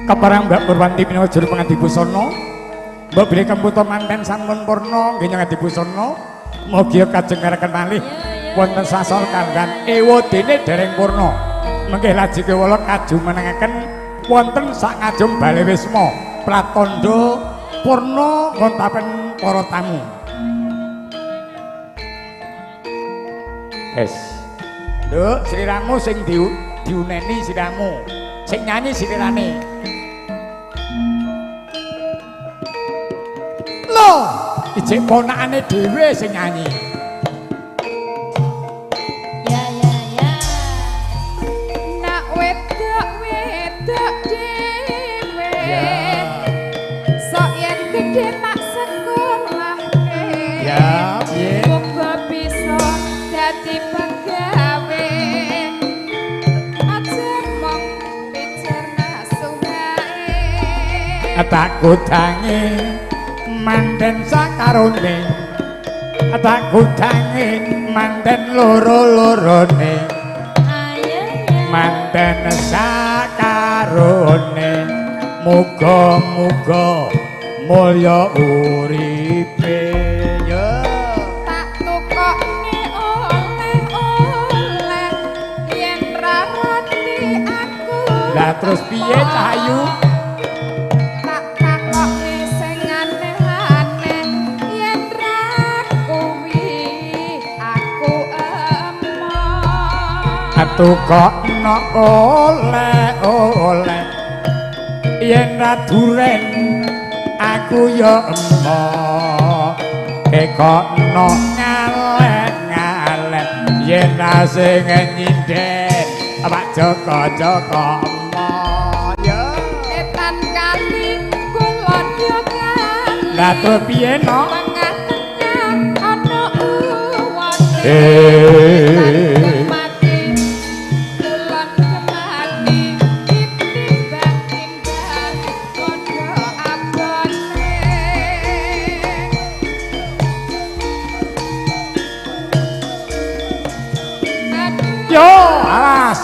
Keparang Mbak Purwanti menawa juru pengadi busana. Mbak bilih kemputa manten sampun purna nggih nyang adi busana. Mugi kajeng ngareken malih wonten sasor kanggan ewa dene dereng purna. Mengke laji kewala kajumenengaken wonten sak ngajum bale wisma pratandha purna ngontapen para tamu. Nduk, sliramu sing diuneni sliramu. Sing nyanyi slirane. Loh, ijek ponakane dhewe sing nyanyi. Ya nak wedok dhewe. Sok yen gedhe tak sekolahke. Ya, piye? Muga bisa dadi pegawe. Aja mong bicara suwae. Tak kudange manten sakarone. Tak kudange manten loro-lorone. Manten sakarone. Muga-muga mulya uripe. Yo. Tak tukokne oleh-oleh yen ra rati aku. Lah terus piye Cahayu? Tak takokne sing aneh-aneh yen ra kuwi aku emoh. Tukokno oleh-oleh yen ra duren aku ya emoh. Kekokno ngaleh-ngaleh yen ra sing nyindek Pak Joko-Joko emoh ya. Etan kali kula yo kan. Lah terus piye no? Tengah-tengah ana uwone. Mati kulon kemati timbang-timbang padha abone. Yo alas.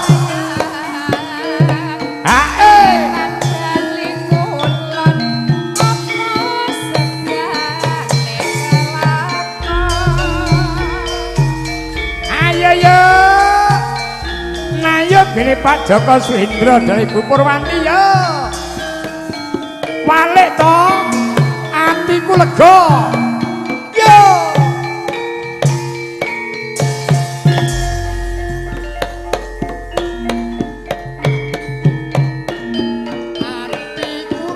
Gini Pak Joko Suhindro dari Ibu Purwanti ya. Balik toh, hatiku lega. Yo. Hatiku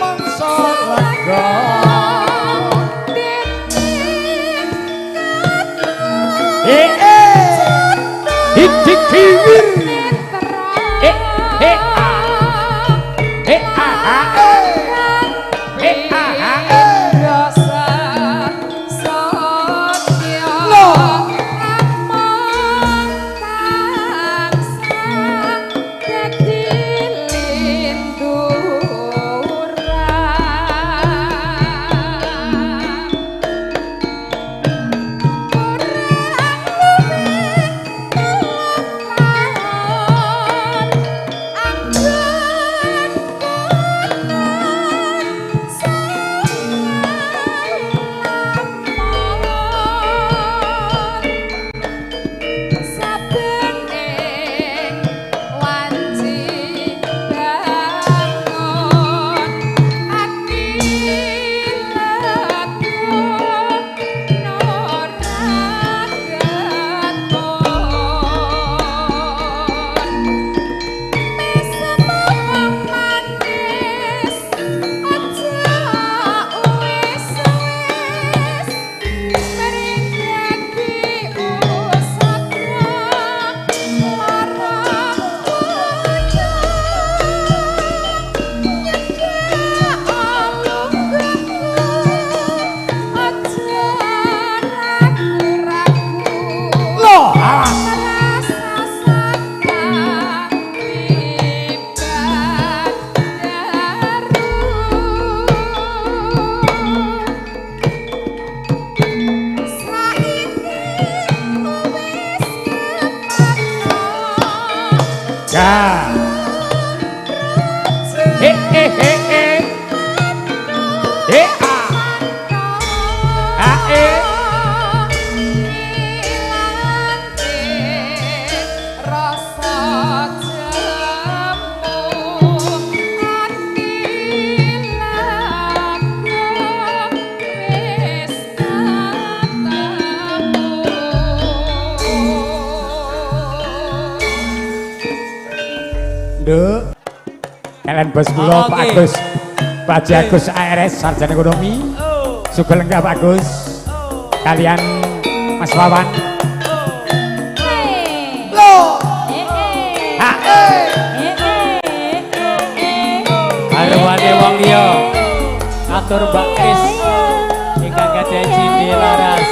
mangsa lega. Kiwir Nduk. Kalian bos kula Pak Agus. Pak Haji Agus ARS Sarjana Ekonomi. Sugeng lenggah Pak Agus. Kalian Mas Wawan. Arwane wong liya. Atur Mbak Kris. Ingkang gadhahi cindhe laras.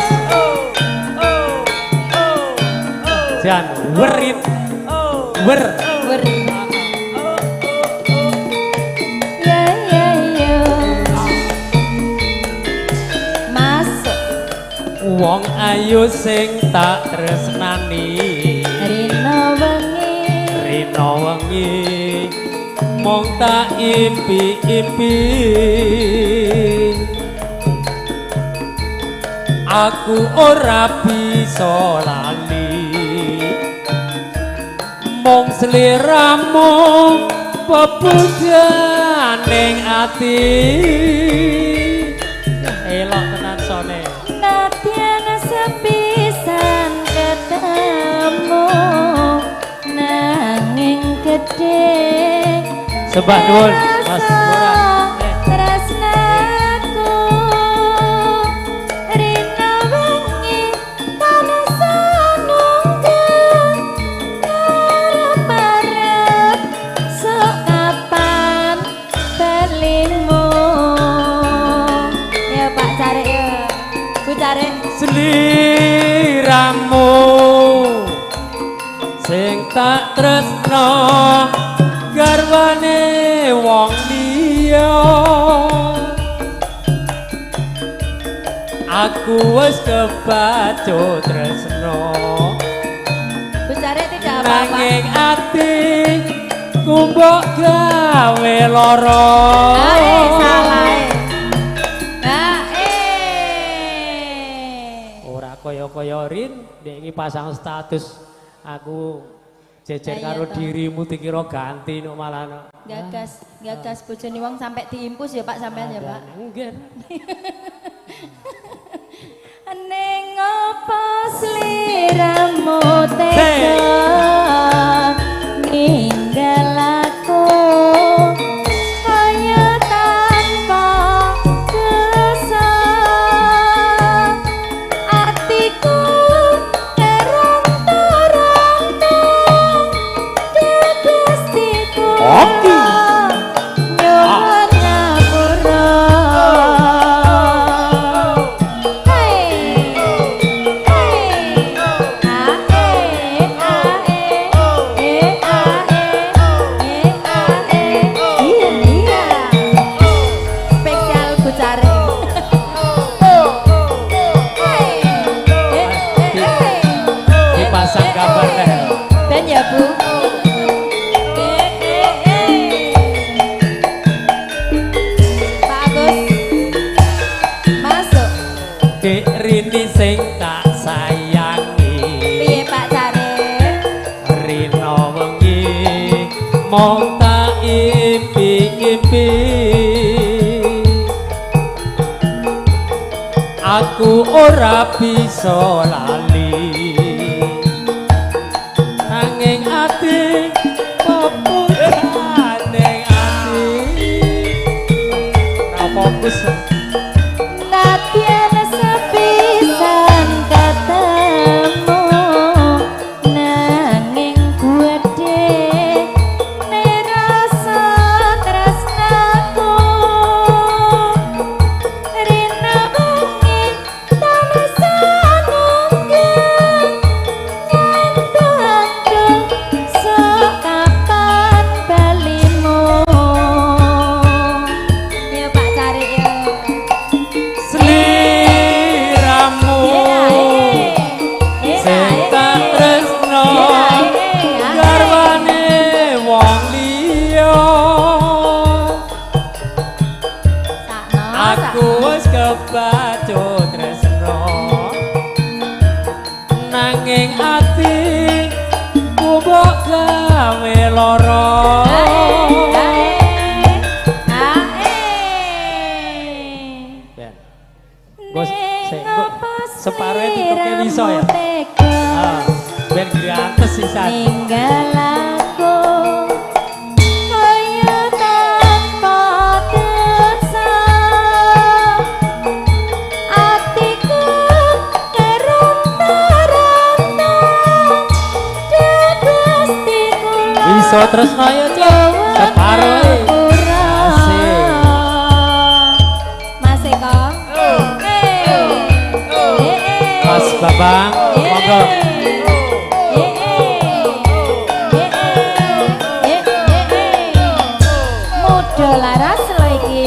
Jan werit. Wer. Wong ayu sing tak tresnani Rina wengi mong tak impi-impi aku ora bisa lali mong sliramu pepujan ning ati elok tenan sone Natiana sepisan ketemu nanging gede Sembah nuwun Mas Murah tresnaku rina wengi tanasa nunggah arep-arep sok kapan balimu ya Pak Cari ya Bu Cari sliramu sing tak tresno garwane wong liya aku wis kebacut tresno Bu Cari tidak apa-apa nanging ati kumbok gawe lara salah ora kaya-kaya rin dek iki pasang status aku jejer karo dirimu dikira ganti no malah no. gagas bojone wong sampai diimpus ya Pak sampean ya Pak Nggih. ning apa sliramu tega ninggal aku kaya tanpa kesan atiku Dipasang gambar teh. Ben ya Bu. Pak Agus masuk. Dek Rini sing tak sayangi. Piye Pak Cari? Rino wengi mong tak impi-impi. Aku ora bisa lali. Nanging ati peputan ning ati. Ora fokus. Latihan sepisan ketemu nanging gede nerasa tresnaku rina bengi tanasa nunggah nanging ati kubuk gawe lara separuh tutupnya bisa ya biar gratis sisa ninggal aku kaya tanpa desa atiku keronta-ronta dadestiku bisa terus kaya separuh Mas Babang, monggo. Muda laras lho iki.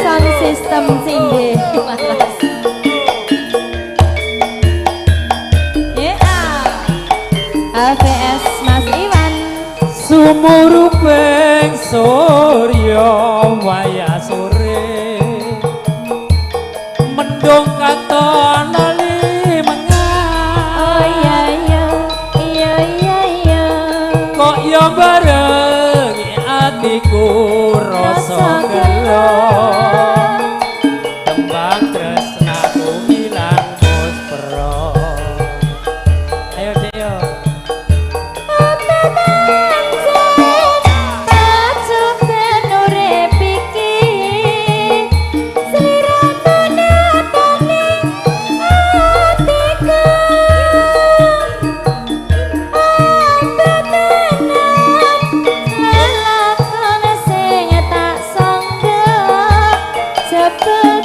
Sound system sinde. AVS Mas Iwan. Sumuruping surya waya sore mendung katon limengan Oh iya iya iya iya iya kok ya barengi atiku rasa gelo tembang tresnaku ilang muspro ayo Dek yo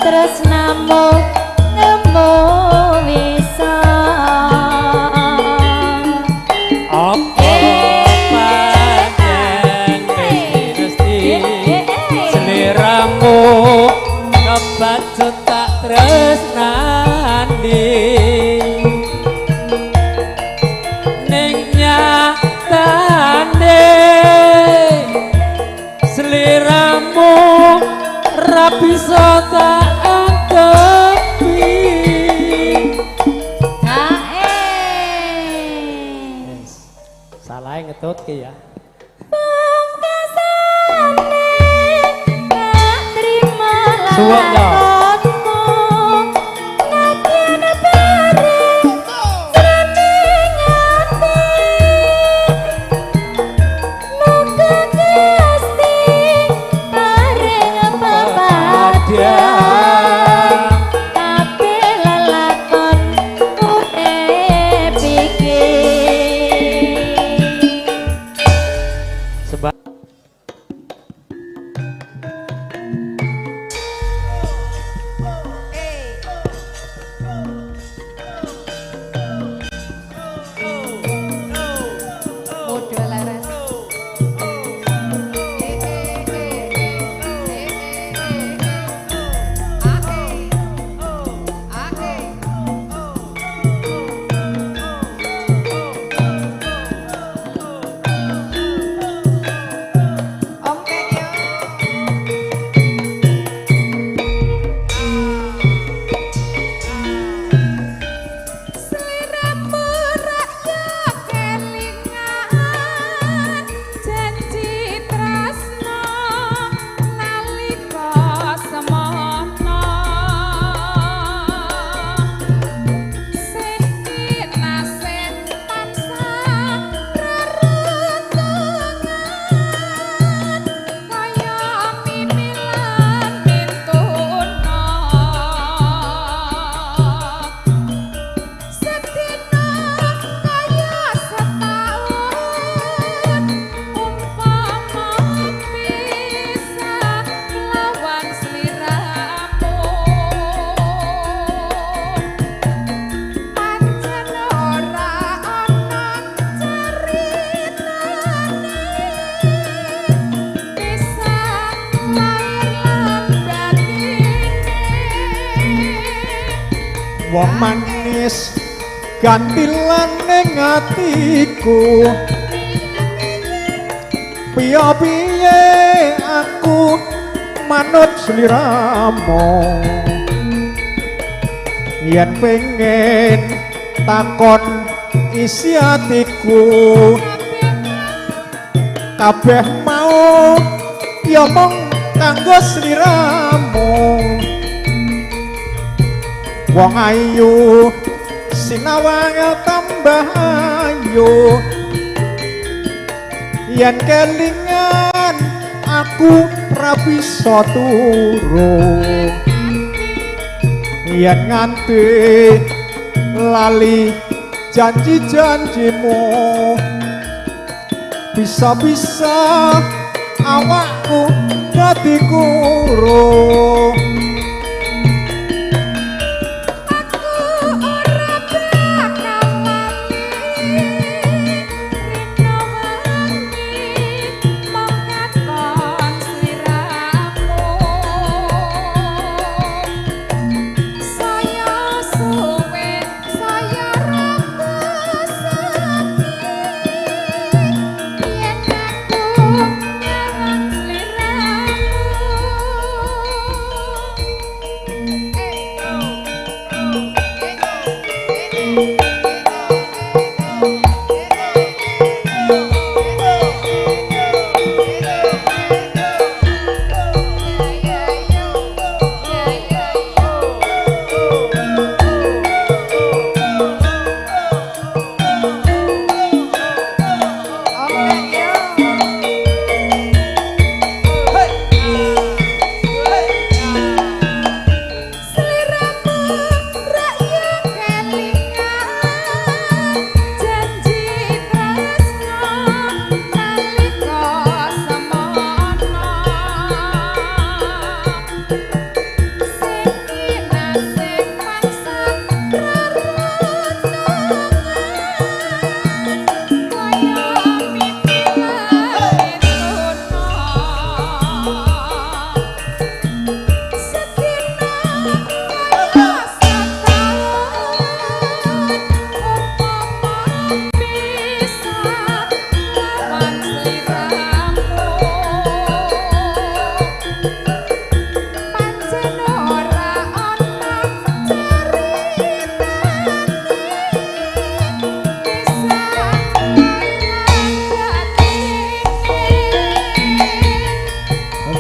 tresnamu nemu bisa apa pancen mesti seliramu kebacut tak tresnani ning nyatane seliramu ra bisa tak salah ngetut ke ya suwak ya wong manis gantilan ning atiku piye-piye aku manut sliramu yen pengen takon isi hatiku kabeh mau ya mong kanggo sliramu wong ayu sinawang tambah ayu yen kelingan aku ra bisa turu yen nganti lali janji-janjimu bisa-bisa awakku dadi kurung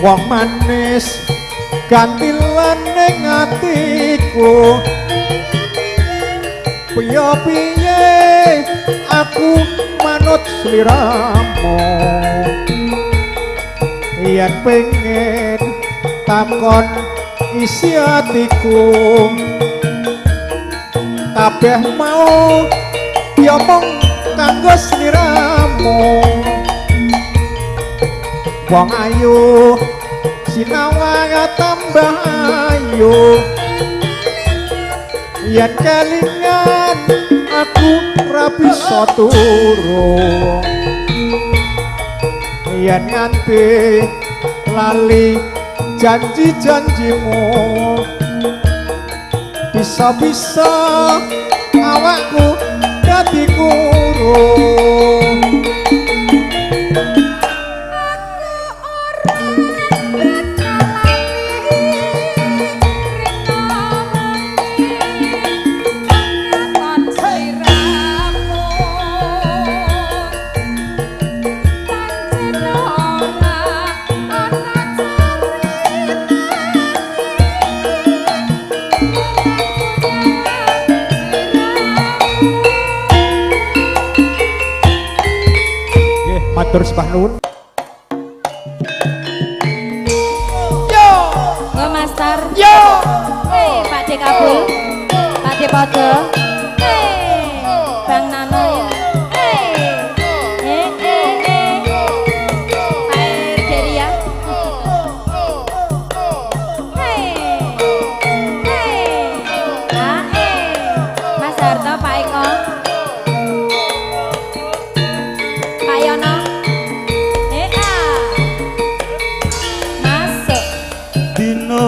wong manis gantilan ning atiku piye-piye aku manut sliramu yen pengen takon isi hatiku kabeh mau ya mong kanggo sliramu wong ayu sinawang tambah ayu yen kelingan aku ra bisa turu yen nganti lali janji-janjimu bisa-bisa awakku dadi kurung matur sembah nuwun. Yo Master. Yo. Pak De Kabul. Pak De Podo. Bang Nano. Pak Deria. Mas Harto, Pak Eko. Pak Yono.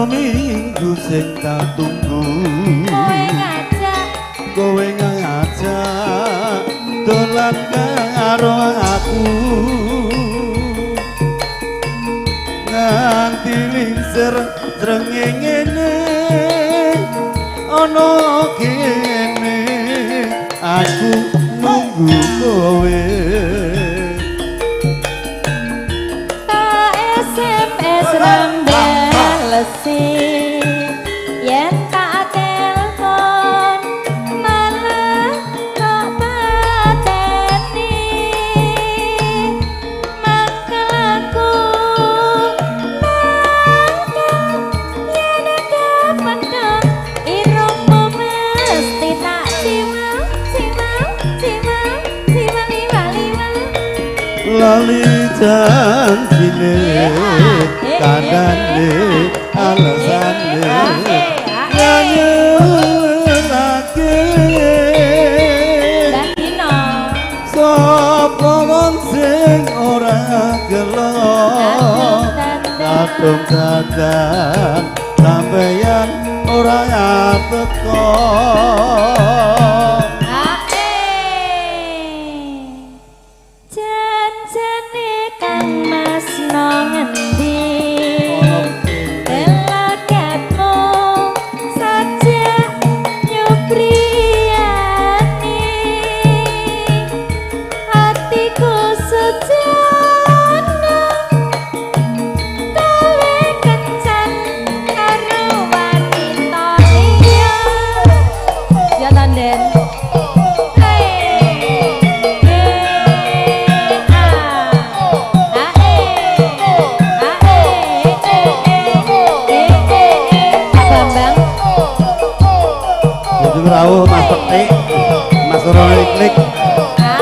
Minggu sing tak tunggu kowe ngajak dolan karo aku nganti lingsir srengenge ana kene aku nunggu kowe tak SMS rembelesi yen tak telepon malah kok pateni mangkel aku lali janjine kandane alasane nyanyelake sapa wong sing ora gelo kadang-kadang sampeyan ora teko rawuh Mas Petik, Mas Rono Klik,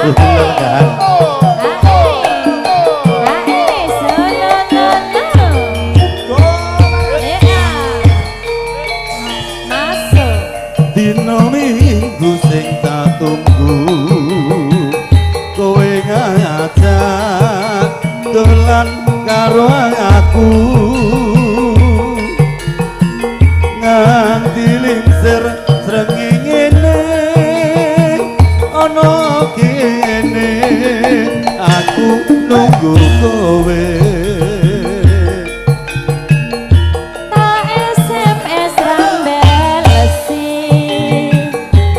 bener kan? Dino minggu sing tak tunggu, kowe ngajak dolan karo aku. Nganti lingsir srengenge ana kene aku nunggu kowe tak SMS rembelesi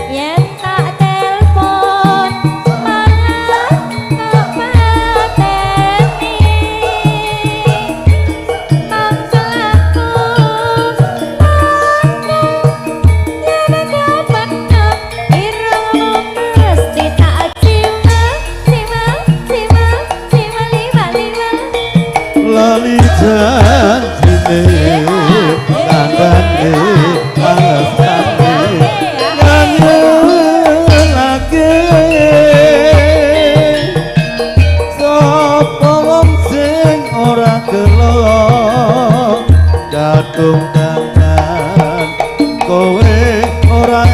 yen tak telepon malah kok pateni mangkel aku lali janjine kandane alasane nyanyelake sapa wong sing ora gelo kadung-kadang kowe ora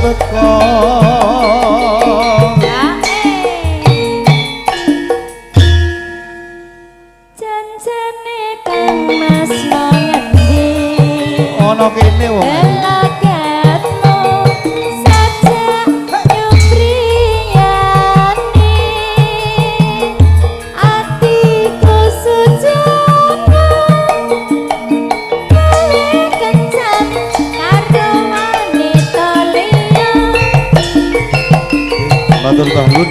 teko ono kene wong matur bangun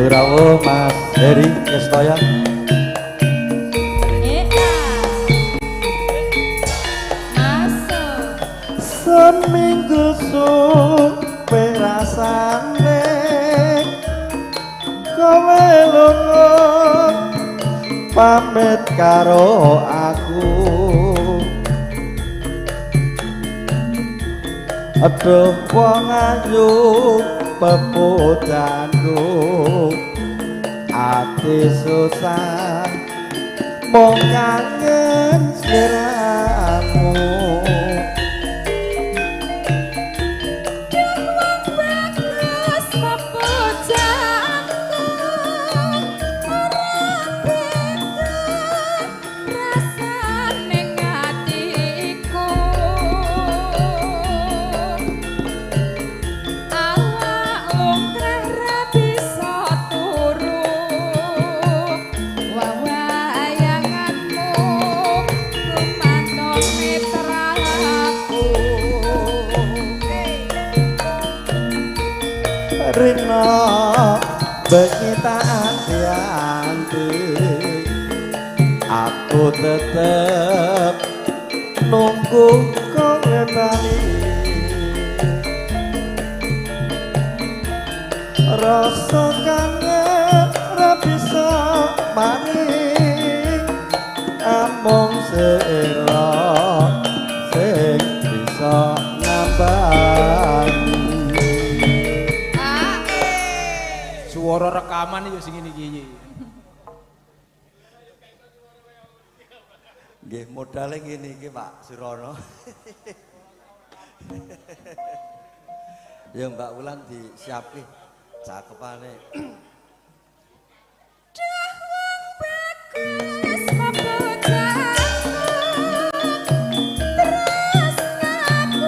rawuh Mas Heri Kestoya seminggu suwe rasane kowe lunga pamit karo aku aduh wong ayu peputanku ati susah mong kangen sliramu bagus pepujaanku ora beda rasane ngatiku awak lumrah ra bisa turu wawayanganmu kumantong mitraku Rina bekita anti-anti aku tetep nunggu kau kembali rasa kangen ra bisa maning among sira sing bisa ngambani Suara rekaman ya sing iki. nggih modale ngene iki Pak Surono ya Mbak Wulan disiapke cakepane bagus pepujaanku tresnaku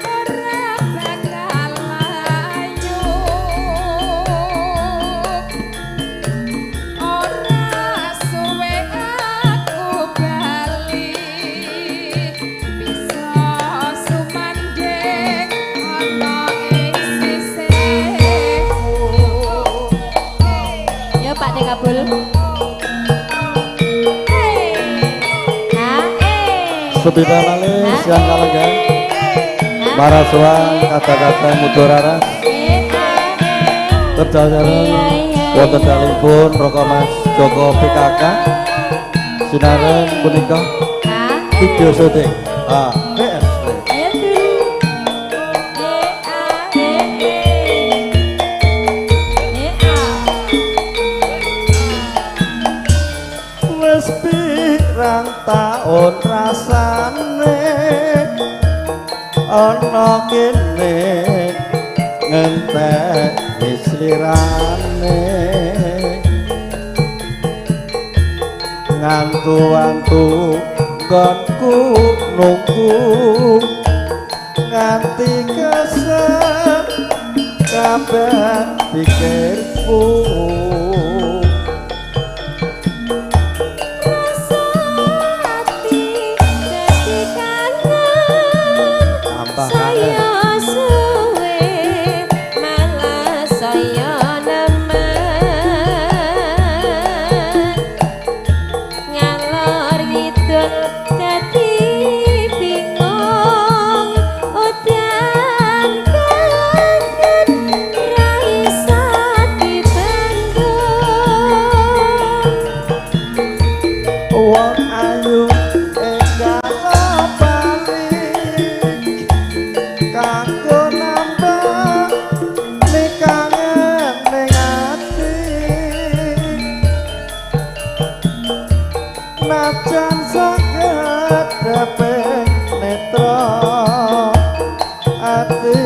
ora bakal layu ora suwe aku bali bisa sumandhing ana ing sisihku ya Pak Dekabul Subita malih siang kalenggan para suang kata-kata mudorara terdasaran wonten dalipun Roko Mas Joko PKK sinaren punika video syuting PS wis pirang taun rasane ana kene ngenteni slirane ngantu-antu nggonku nunggu nganti kesel kabeh pikirku saya suwe malah saya nemen ngalor ngidul dadi bingung udan kangen ra iso dibendung wong ayu enggal balik kanggo nambah kangen ning ati najan saged dapet netra ati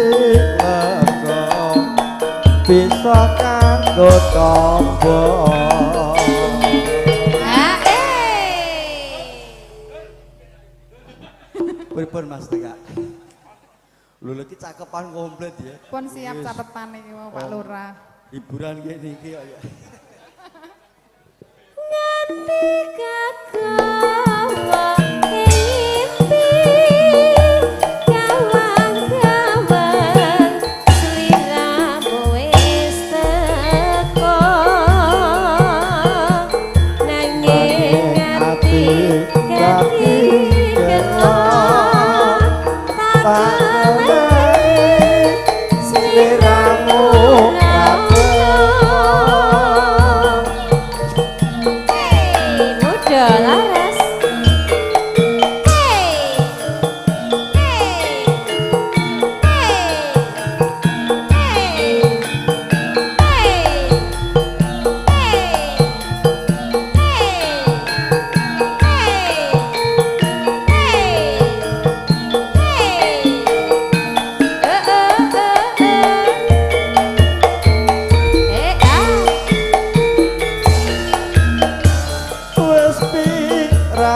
lega bisa kanggo tombo pripun Mas Tega lho iki cakepan komplit ya pun siap catetan iki Pak Lurah hiburan ngene iki kok ya nganti kagawa impi kawan-kawan sliramu wis teko nanging ati kaki kena sliramu muda laras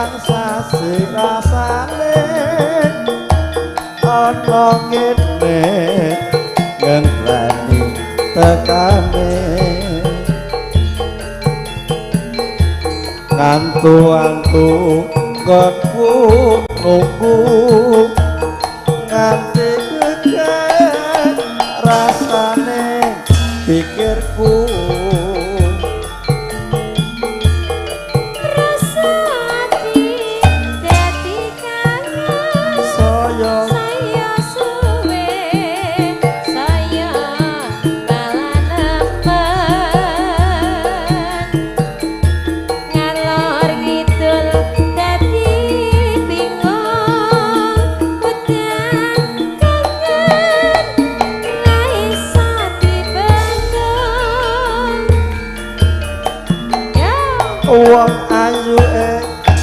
pirang sasi rasane ana kene ngendrani tekane ngantu-antu kotku nunggu nganti geger rasane pikirku wong ayu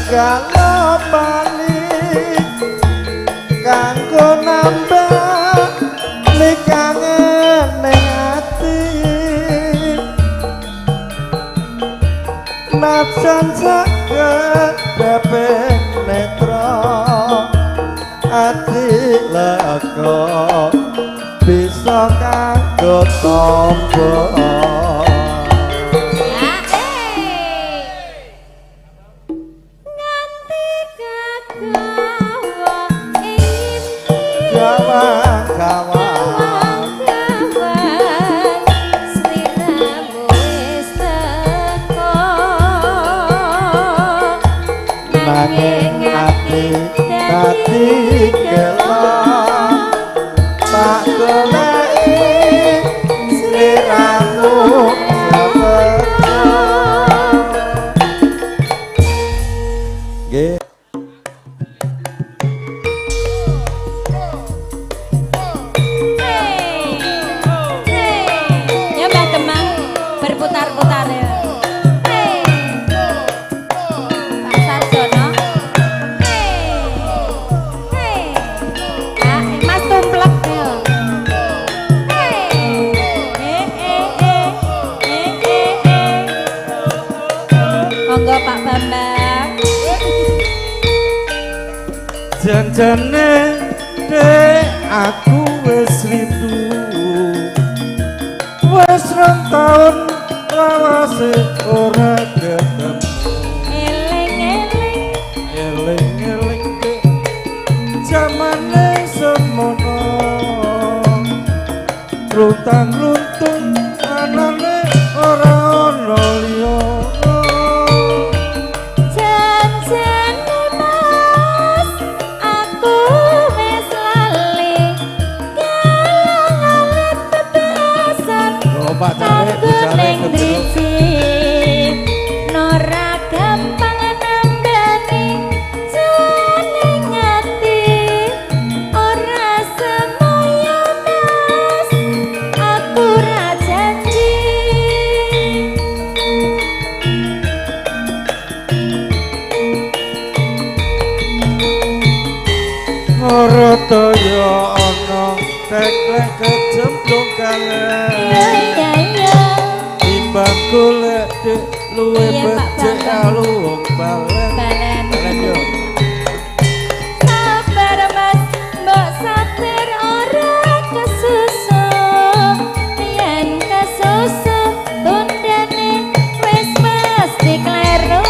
kalau balik kanggo nambah nikangen ning ati najan saged bepe netra ati lega bisa kanggo tombo nanging ati dadi gelo tak goleki sliramu sabeta nggih ya Mbah Demang berputar-putar ya. Pak Bambang janjane dek aku wis rindu wis rong taun lawase ora ketemu eling-eling dek jamane semono runtang-runtun anane ora ono liya Nora gampang nambani janing ati ora semoyo mas aku ra janji ora toyo ana teklek kecemplung kangen timbang golek dek luwe becik kalu wong balen yo sabar mas mbok sabar ora kesusu yen kesusu tundane wis mesti kleru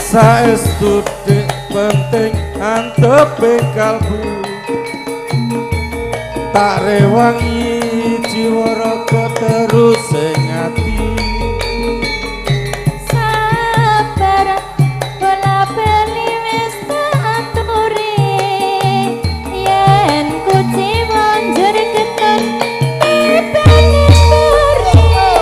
saestu dek penting antepe kalbu tak rewangi jiwa raga terus ing ati sabar bola bali wis tak aturi yen kuci banjur ketut tibane buri hey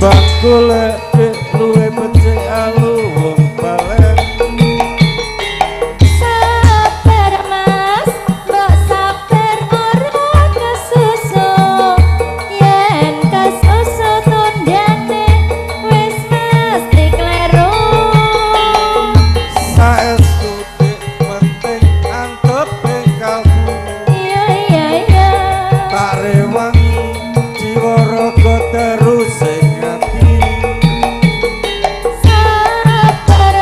timbang golek dik luwe becik alu wong balen Sabar mas, mbok sabar ora kesusu yen kesusu tundane wis mesti kleru saestu dik penting antep kalbu iya iya iya tak rewangi jiwa raga terus sing ati sabar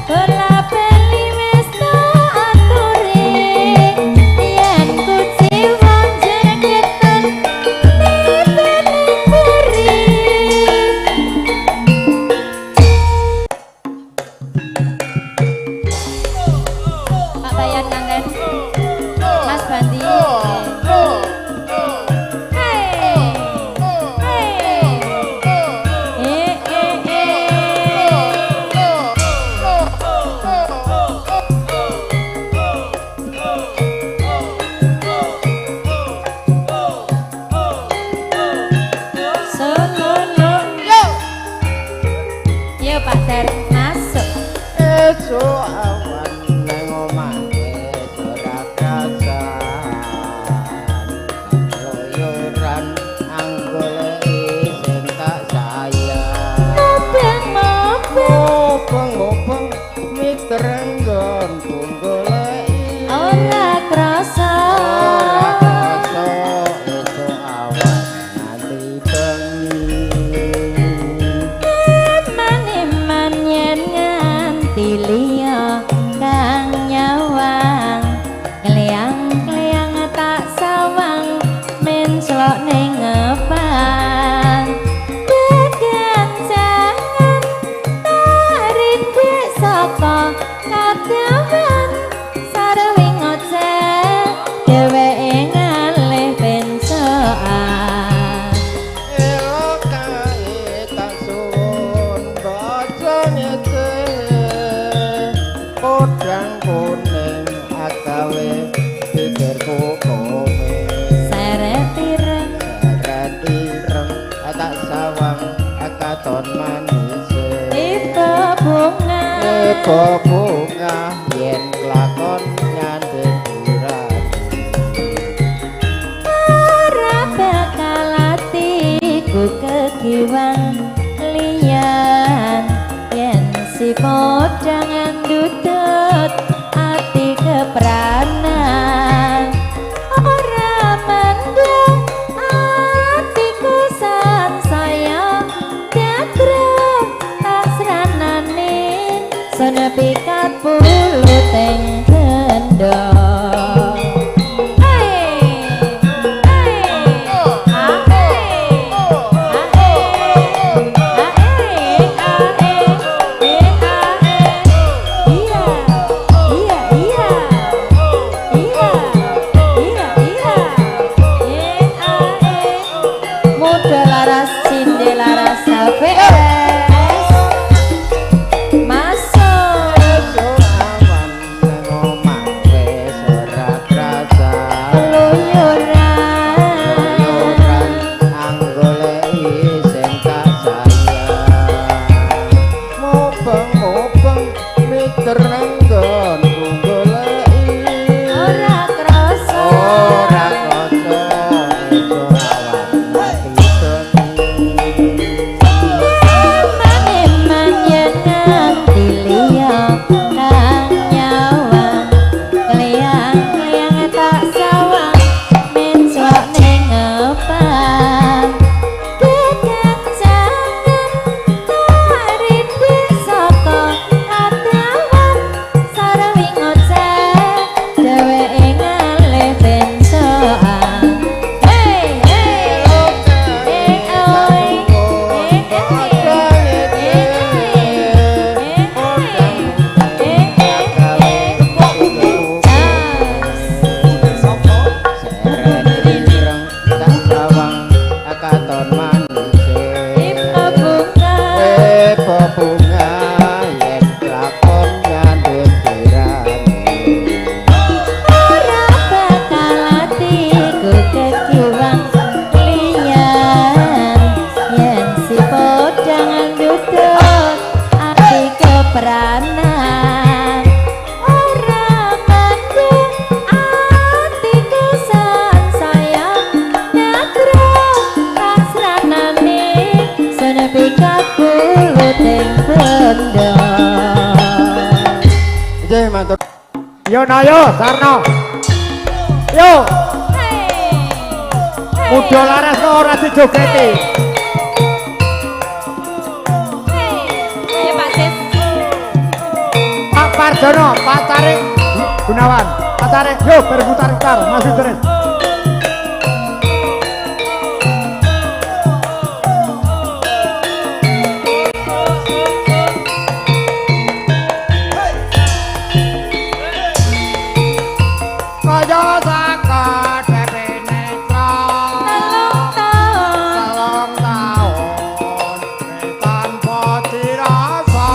bola bali wis tak aturi yen kuciwa jegeten nipene buri Pak Bayan Kangen Mas Bandi Yo Pak Dar masuk esuk awan nang omah wis ora kasan loyoran anggoleki sing tak sayang mopeng mitrenggon tunggoleki ora krasa esuk awan nganti bengi Iman yen nganti liya kang nyawang Kliang-kliang tak sawang mencelok ning ngepang Dagan jangan tarik saka kadawan sarwi ngoceh dheweke ngalih pencoan elokae tak suwun bojone podang kuning agawe pikirku kowe seret ireng seret ireng tak sawang katon manis tipe bunga eko bunga yen lakon nyandeng burani ora bakal atiku kekiwang liyan yen si podangan dudut ati kepranan ora mandang atiku sansaya dadra tak srananin senepikat bulu teng gendong laras cinde laras HPS masuk esuk awan nang kakuluting benda. Nggih, matur. Yo Nayo, Sarno. Yo, muda laras kok ora dijogeti. Ayo Pak Sis. Pak Parjono, Pak Tarik Gunawan, Pak Tarik, yo berputar-putar, masih terus. Kaya saka DP Netra telung taun tanpa dirasa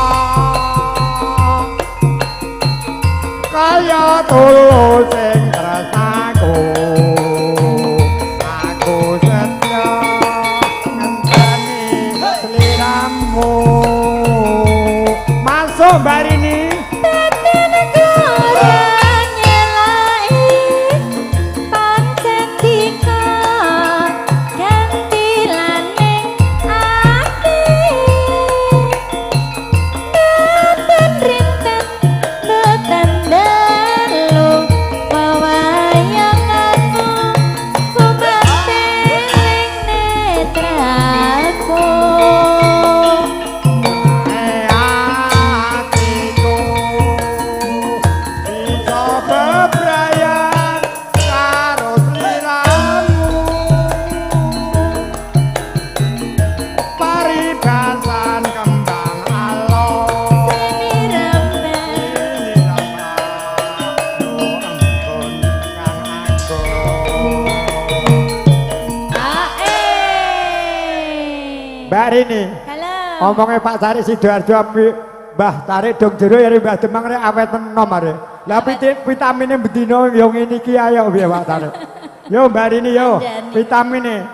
kaya tulus sing tresnaku aku setya ngenteni sliramu masuk barini Mbak Rini, ngomongnya Pak Tarik Sidoarjo Mbah Tarik dong jero ya Mbah Demang rek awet menom are. Lah vitamine bedino yo ngene iki ayo piye Pak Tarik. Yo Mbak Rini yo, vitamine.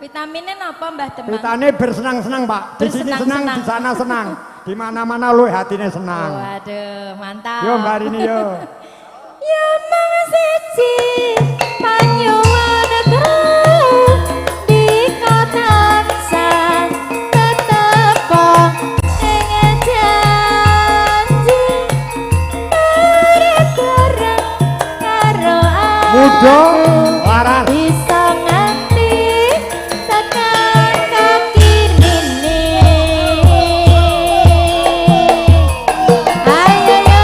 Vitamine napa Mbah Demang? Vitamine bersenang-senang Pak. Di sini senang, di sana senang. Di mana-mana lu hatine senang. Waduh, mantap. Yo Mbak Rini yo. Ya mang siji panyuwun di kota sang tetepo ing janji bareng karo Muda laras bisa nganti tekan kaki nini. Ayo yo,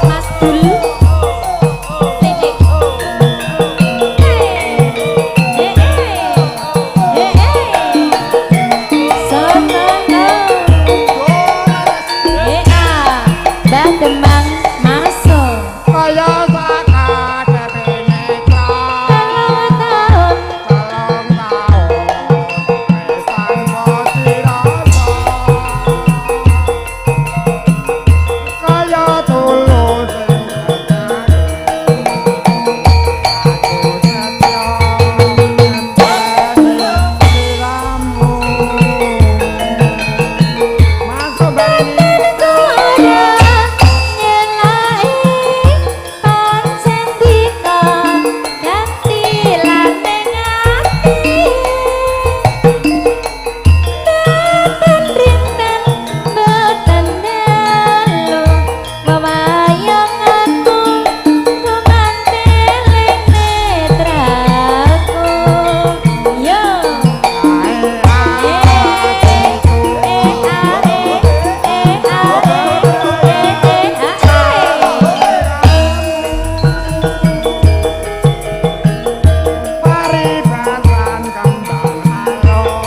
Mas Dul, sini. Mbah Demang masuk kaya saka DP Netra telung taun telung taun tanpa dirasa kaya tulus sing masuk Mbak Rini. Paribasan kembang alon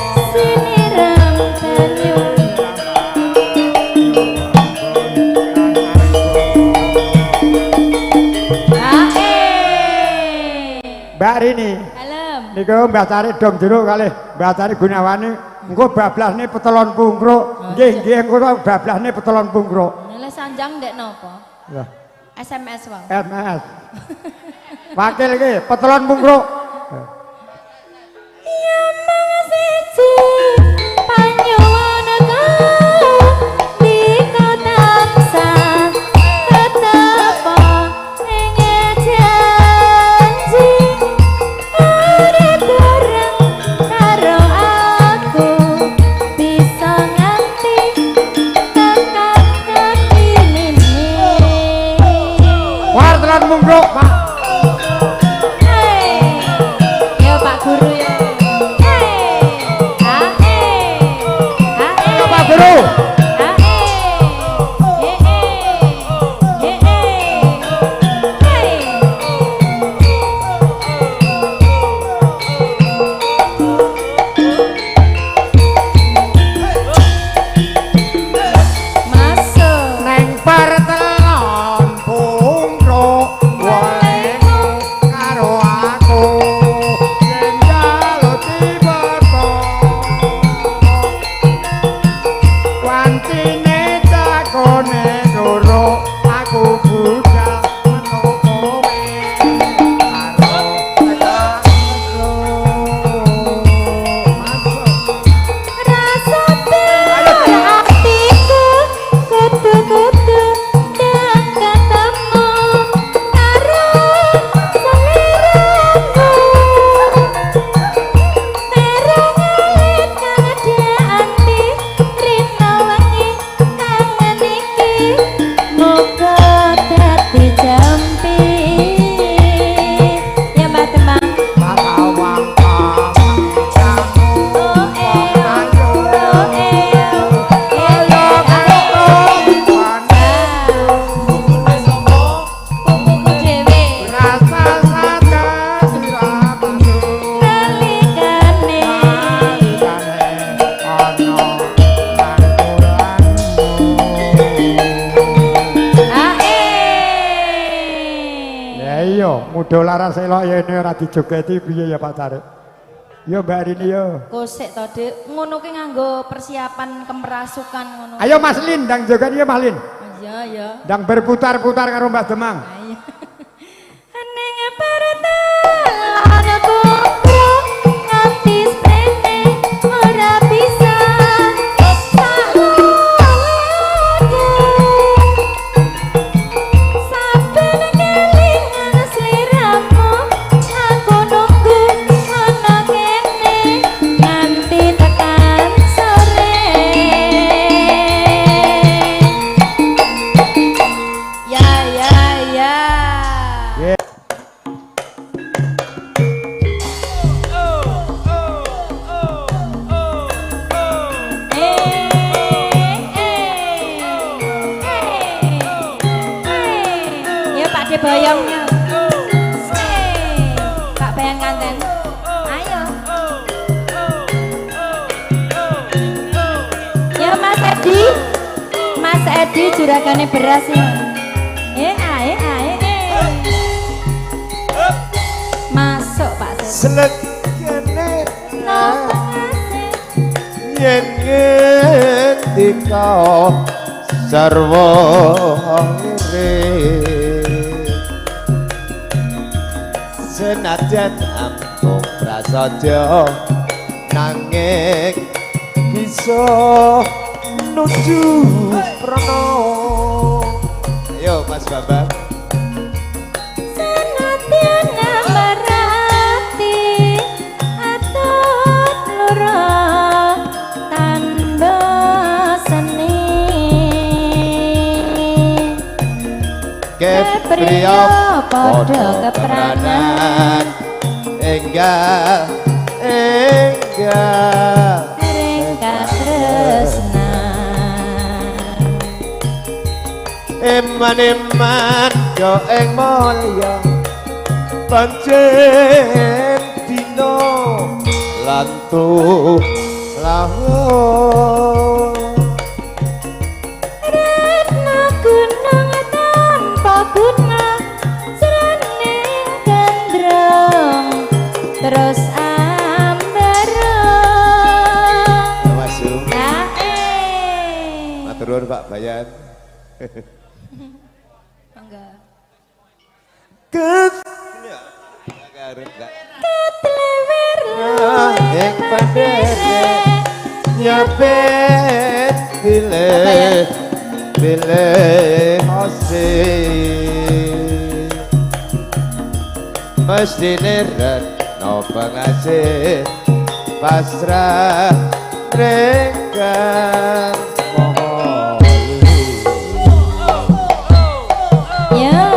Mbak Rini, niku Mbah Tarik dong jero kalih Mbah Tarik Gunawani engko bablasne petelon pungkruk. Nggih, nggih engko bablasne petelon pungkruk. Nilai sanjang ndek napa? Lah, SMS wae. SMS. Wakil iki petelon pungkruk. Ya mang siji panyuwun di kota sang tetepo ing janji muda laras elok ya ini ora dijogeti piye ya Pak Tarik. Yo Mbak Rini yo. Kosek to, Dik. Ngono ki nganggo persiapan kemerasukan ngono. Ayo Mas Lin ndang joget ya Mas Lin. Iya, ya. Ndang berputar-putar karo Mbak Demang. Ayo. Ning pertelan aku nganti sprene ora bisa tak saben kelingan sliramu aku nunggu ana kene nganti tekan sore ya ya ya. Ya Pak De Boyongnya. Kak Bayang Kanten. Ayo. Ya Mas Edi. Mas Edi juragane beras ya. Ae. Masuk Pak Sedi. Selek kene Napa ngasih? yen ngendika sarwa akhire senajan ampun prasaja nanging bisa nuju prana. Ayo Mas Bambang. Senadyan merati atut loro tandha seni Kepriya padha kepranan enggal ringkas tresna eman yo ing mulya pancen dina lantu lahir Retna gunung tanpa guna srening gandrung terus ambarung masuk ae matur nuwun Pak Bayan. enggak Ket garut gak ketlewer ing pandene nyapet bile hose mesti neret no pengasih pasrah rekan ya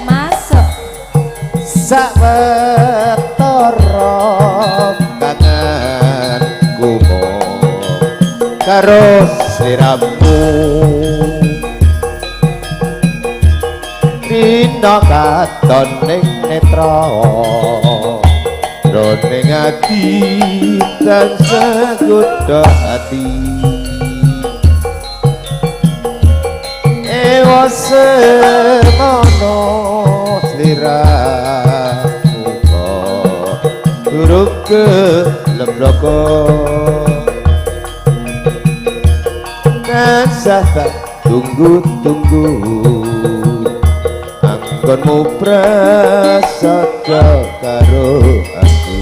masuk sawetara kangen gumo karo sliramu dina katon ning netra roning ati tansah godha ati ewa semono sliramu kok durung kelembloko tansah tak tunggu-tunggu anggonmu prasaja karo aku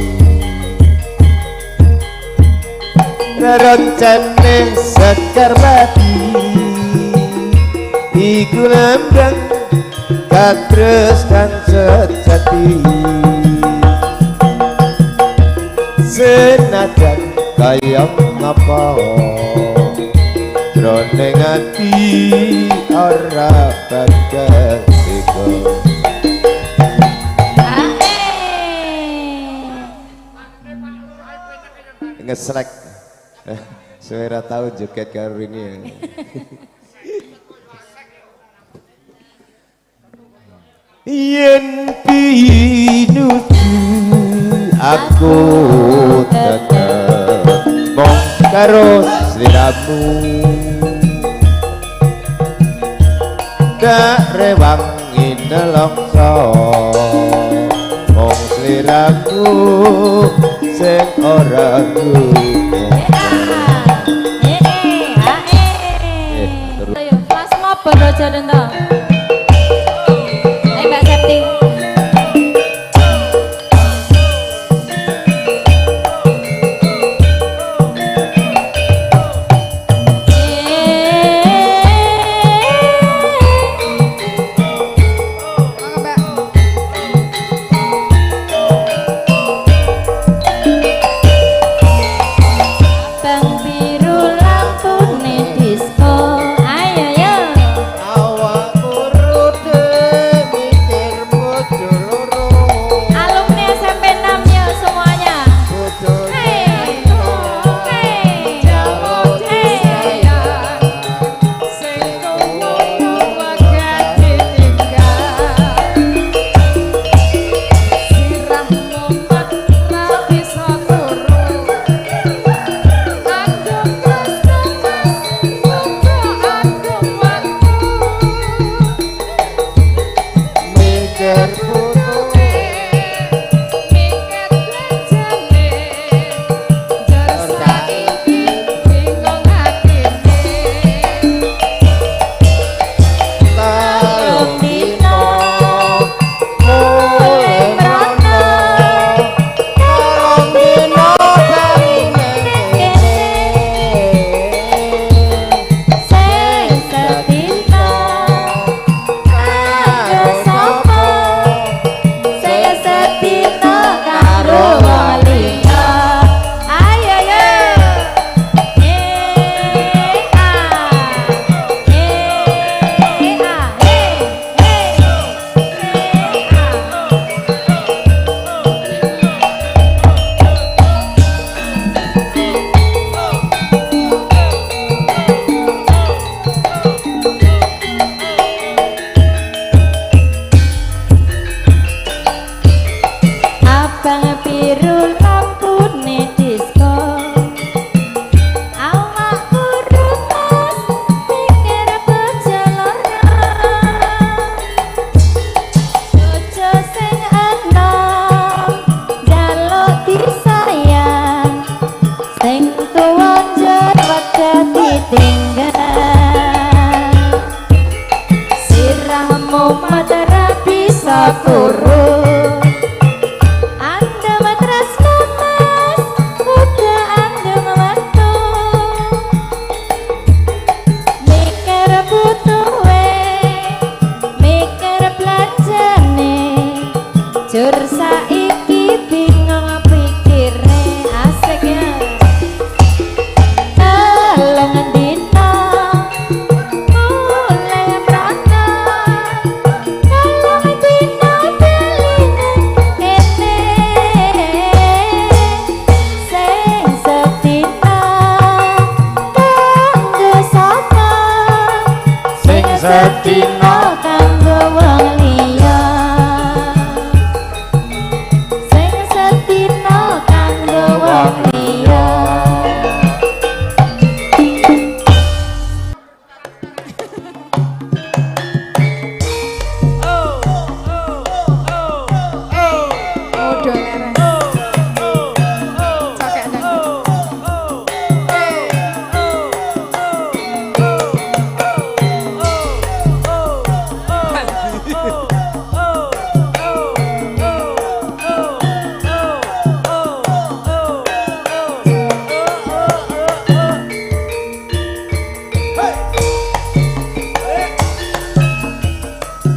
rencane sekar mati iku lambang katres kang sejati senajan kaya ngapa jroning ati ora bakal tega ngeslek Suara tahu joget karo ini ya. Yen pinuju aku tetep mong karo sliramu dak rewangi nelongso mong sliramu sing ora Ayo, Mas Mobo aja ndak. Mbak Septi.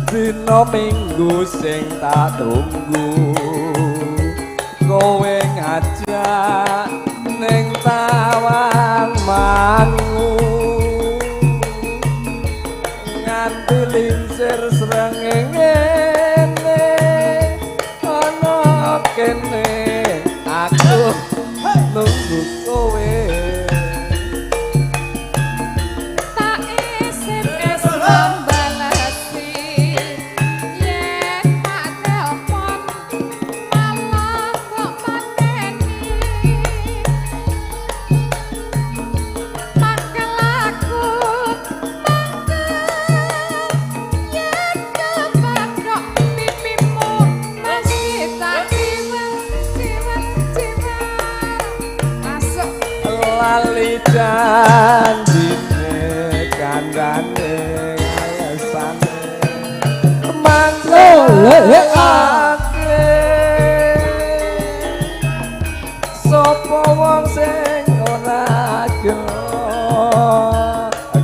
Dina minggu sing tak tunggu kowe ngajak ning tawang mangu nganti lingsir srengenge ana kene aku nunggu kowe janjine kandhane alesane mangoleke sapa wong sing ora gelo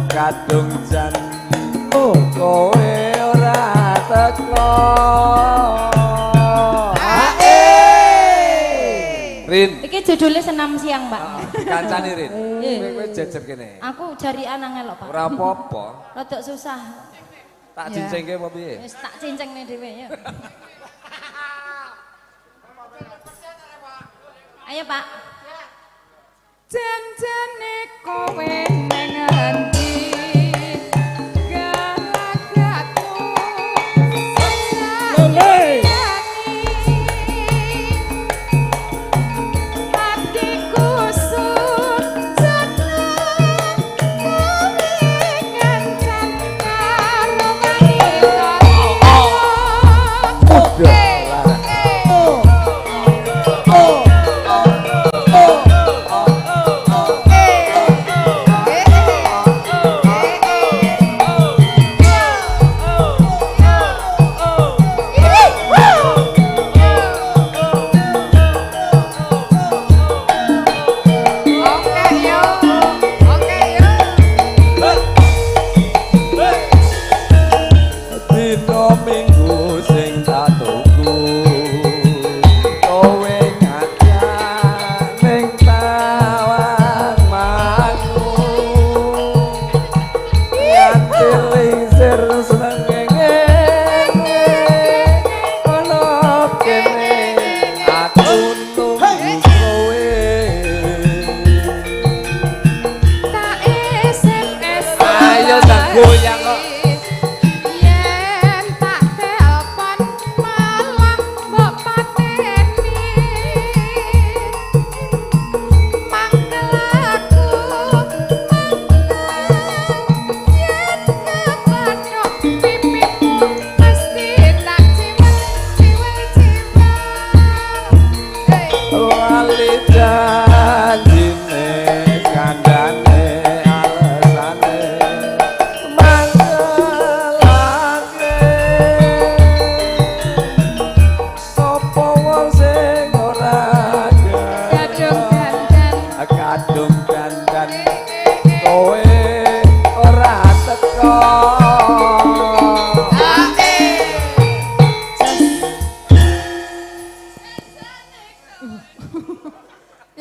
kadung janji kowe ora teko Rin. Iki judulnya senam siang, Pak. Kancane Rin. Kowe jejer kene. Aku jari anang elok, Pak. Ora apa-apa. Rodok susah. Tak cincengke apa piye? Wis tak cincengne dhewe ya. Ayo, Pak. Janjane kowe nang endi?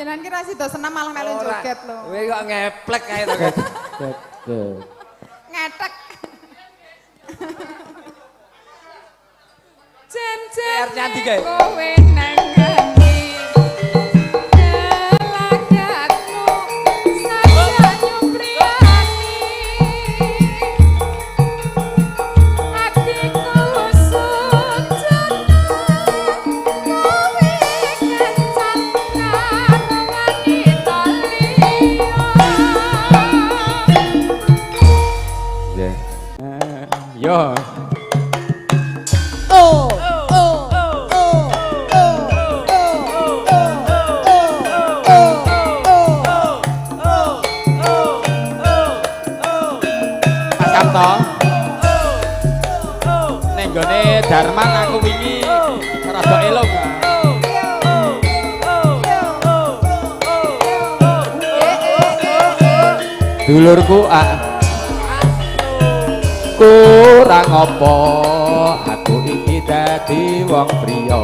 Jangan kira sido senam malah melu joget lho. Kowe kok ngeplek kae to. Ngetek. Jen nyanyi kae. Kowe nang ngendi? Gelagatmu saja nyupriyani. Hatiku sujud kowe kencan karo wanita liya. Yo. Nenggone Darman aku wingi rada elok. Dulurku kurang apa aku iki dadi wong priya.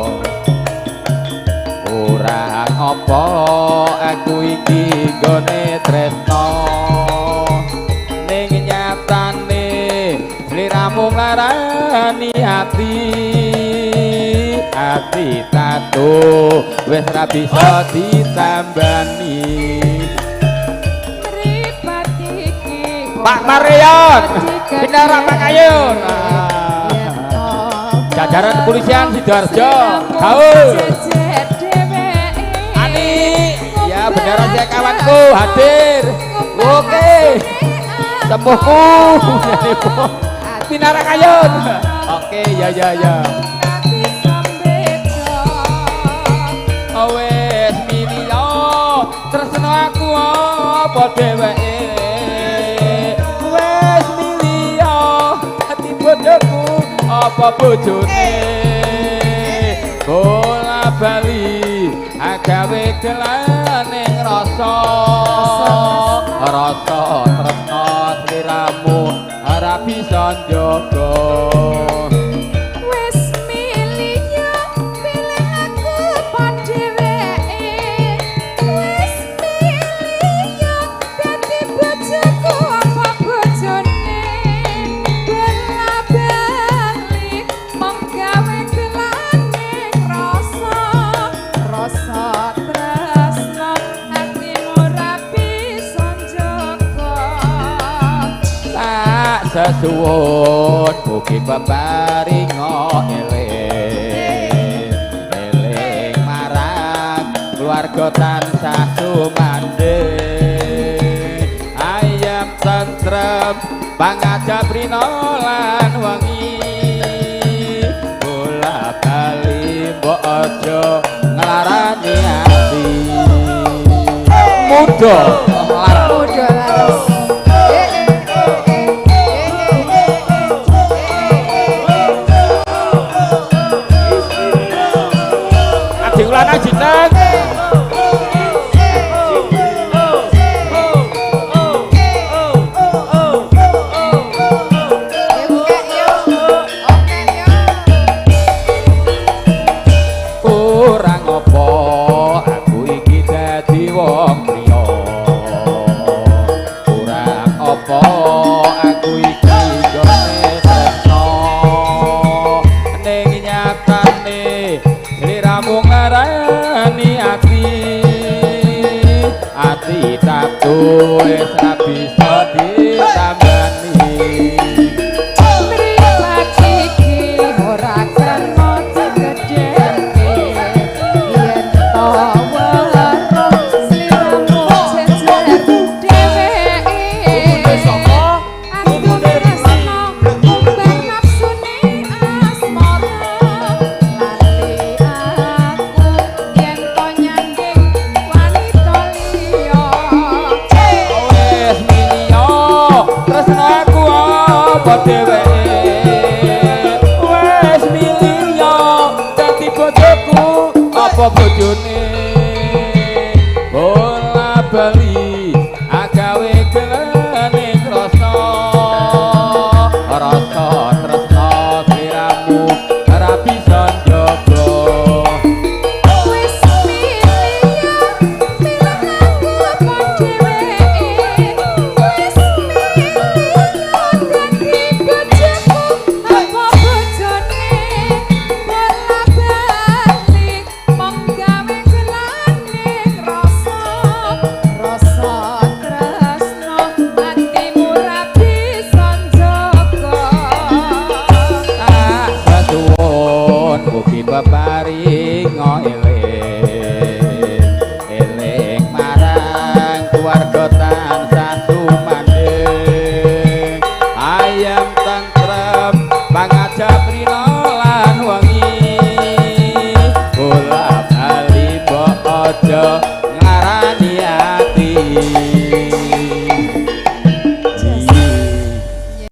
Kurang apa aku iki gone tresno. Ning nyatane sliramu nglarani ati tato wis ra bisa ditambani. Pak Marion, Bendara Pakayun, jajaran kepolisian Sidoarjo, gaul. Ani, ya bendara saya kawanku hadir. Oke, sepuhku, Bendara Kayun. Oke, ya. Awes milio, tresno aku apa dheweke wis milio ati bojoku apa bojone bola bali agawe gelaning rasa tresno sliramu ora bisa njaga Wis milih pilih aku padheweke wis milih dadi bojoku apa bojone bela-bali menggawe gelaning rasa tresno atimu ra bisa njaga tak sesuwun mugi bebaringa eling marang keluarga tansah sumandhing ayam tentrem pangajab rina lan wengi bola bali mbok aja nglarani ati muda laras Diulana jinten kurang apa aku iki dadi wong priya kurang apa aku iki gone tresno ning nyatane sliramu ngarani ati tatu wis ra bisa ditambani pribadi ora kena digedheke yen to weruh sliramu jejer dheweke aku tresno umbah nafsune asmara lali aku yen to nyanding wanita liya wis milio tresno aku apa dheweke wis milio dadi bojoku apa bojone bola bali agawe gelaning rasa tresno sliramu ora bisa njaga wis milih aku apa dheweke wis milih dadi bojoku apa bojone bola-bali menggawe gelaning rasa tresno atimu ra bisa njaga tak sesuwun mugi bebaringa eling marang keluarga tansah sumandhing ayam tentrem pangajab rina lan wengi bola bali mbok aja nglarani ati